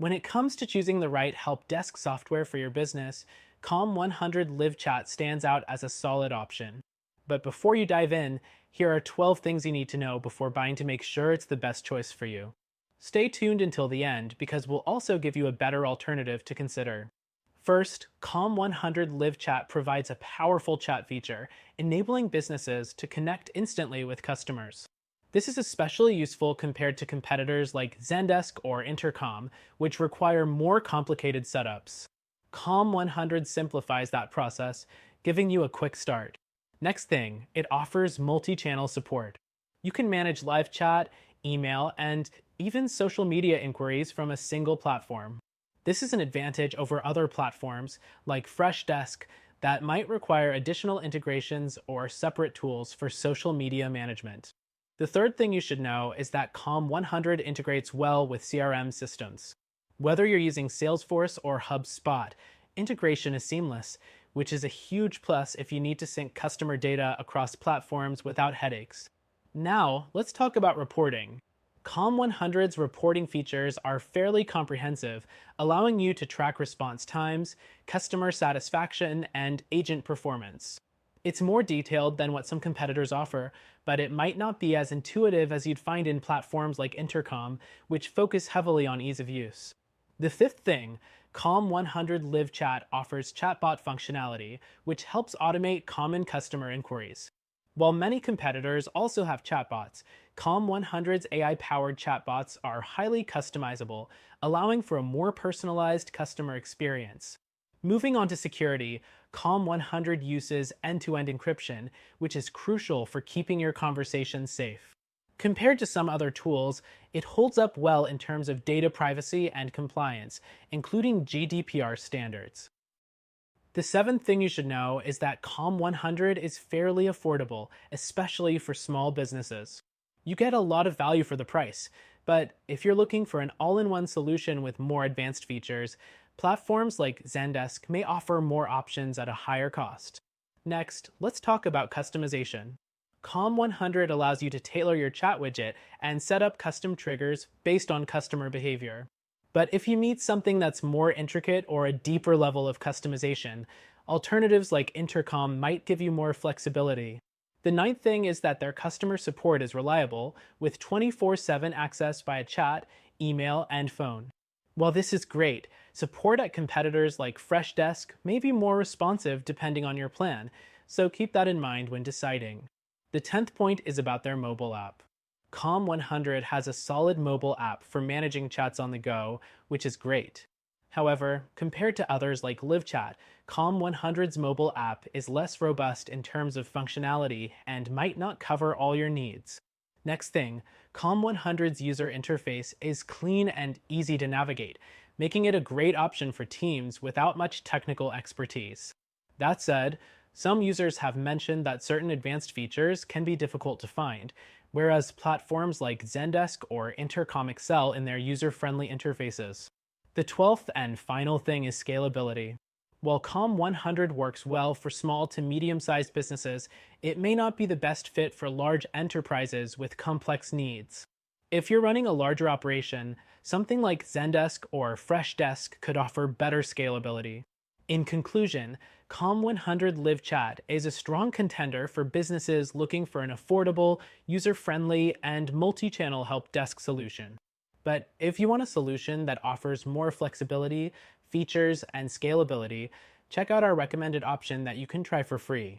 When it comes to choosing the right help desk software for your business, Comm100 Live Chat stands out as a solid option. But before you dive in, here are 12 things you need to know before buying to make sure it's the best choice for you. Stay tuned until the end because we'll also give you a better alternative to consider. First, Comm100 Live Chat provides a powerful chat feature, enabling businesses to connect instantly with customers. This is especially useful compared to competitors like Zendesk or Intercom, which require more complicated setups. Comm100 simplifies that process, giving you a quick start. Next thing, it offers multi-channel support. You can manage live chat, email, and even social media inquiries from a single platform. This is an advantage over other platforms like Freshdesk that might require additional integrations or separate tools for social media management. The third thing you should know is that Comm100 integrates well with CRM systems. Whether you're using Salesforce or HubSpot, integration is seamless, which is a huge plus if you need to sync customer data across platforms without headaches. Now, let's talk about reporting. Comm100's reporting features are fairly comprehensive, allowing you to track response times, customer satisfaction, and agent performance. It's more detailed than what some competitors offer, but it might not be as intuitive as you'd find in platforms like Intercom, which focus heavily on ease of use. The fifth thing, Comm100 Live Chat offers chatbot functionality, which helps automate common customer inquiries. While many competitors also have chatbots, Comm100's AI-powered chatbots are highly customizable, allowing for a more personalized customer experience. Moving on to security, Comm100 uses end-to-end encryption, which is crucial for keeping your conversations safe. Compared to some other tools, it holds up well in terms of data privacy and compliance, including GDPR standards. The seventh thing you should know is that Comm100 is fairly affordable, especially for small businesses. You get a lot of value for the price, but if you're looking for an all-in-one solution with more advanced features, platforms like Zendesk may offer more options at a higher cost. Next, let's talk about customization. Comm100 allows you to tailor your chat widget and set up custom triggers based on customer behavior. But if you need something that's more intricate or a deeper level of customization, alternatives like Intercom might give you more flexibility. The ninth thing is that their customer support is reliable, with 24/7 access via chat, email, and phone. While this is great, support at competitors like Freshdesk may be more responsive depending on your plan, so keep that in mind when deciding. The 10th point is about their mobile app. Comm100 has a solid mobile app for managing chats on the go, which is great. However, compared to others like LiveChat, Comm100's mobile app is less robust in terms of functionality and might not cover all your needs. Next thing, Comm100's user interface is clean and easy to navigate, making it a great option for teams without much technical expertise. That said, some users have mentioned that certain advanced features can be difficult to find, whereas platforms like Zendesk or Intercom excel in their user-friendly interfaces. The 12th and final thing is scalability. While Comm100 works well for small to medium-sized businesses, it may not be the best fit for large enterprises with complex needs. If you're running a larger operation, something like Zendesk or Freshdesk could offer better scalability. In conclusion, Comm100 Live Chat is a strong contender for businesses looking for an affordable, user-friendly, and multi-channel help desk solution. But if you want a solution that offers more flexibility, features, and scalability, check out our recommended option that you can try for free.